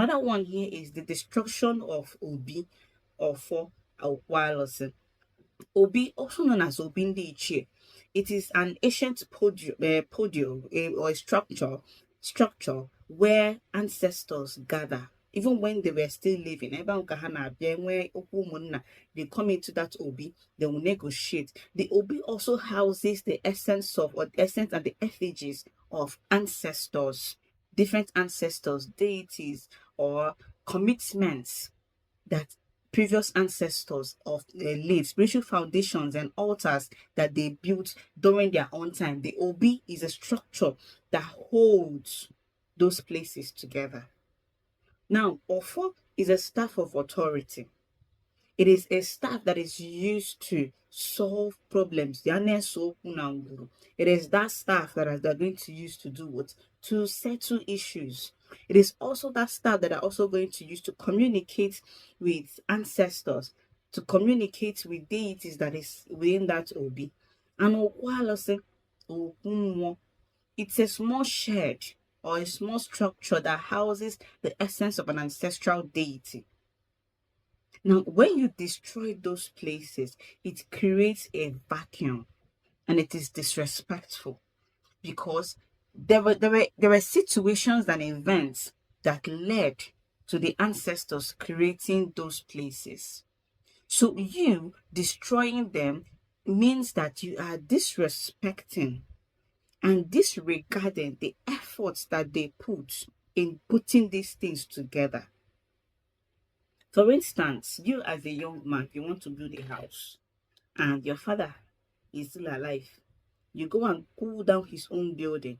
Another one here is the destruction of Obi or for Awalosin. Obi, also known as Obindi Ichie, it is an ancient podium or a structure where ancestors gather. Even when they were still living, Ebe nke ha na-abịa enwe okwu ụmụnna, they come into that Obi, they will negotiate. The Obi also houses the essence of, or the essence and the effigies of ancestors, different ancestors, deities, or commitments that previous ancestors of laid, spiritual foundations and altars that they built during their own time. The Obi is a structure that holds those places together. Now, Ofo is a staff of authority. It is a staff that is used to solve problems. It is that staff that they're going to use to do what? To settle issues. It is also that staff that are also going to use to communicate with ancestors, to communicate with deities that is within that Obi. And it's a small shed or a small structure that houses the essence of an ancestral deity. Now, when you destroy those places, it creates a vacuum and it is disrespectful because there were situations and events that led to the ancestors creating those places. So you destroying them means that you are disrespecting and disregarding the efforts that they put in putting these things together. For instance, you as a young man, you want to build a house and your father is still alive. You go and pull down his own building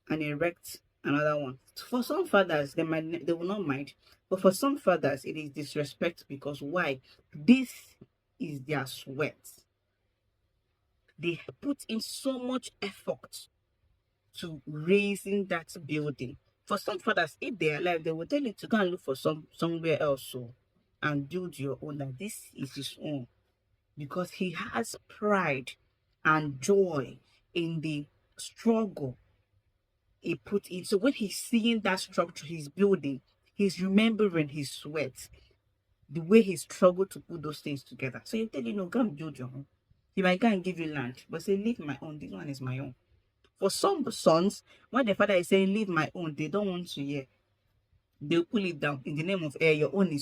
and erect another one. For some fathers, they will not mind. But for some fathers, it is disrespect because why? This is their sweat. They put in so much effort to raising that building. For some fathers, if they are alive, they will tell you to go and look for somewhere else so, and build your own. Like this is his own. Because he has pride and joy in the struggle he put in. So when he's seeing that structure he's building, he's remembering his sweat, the way he struggled to put those things together. So you tell no, go and build your own. He might go and give you land, but say, leave my own. This one is my own. For some sons, when the father is saying, leave my own, they don't want to hear. They'll pull it down in the name of your own is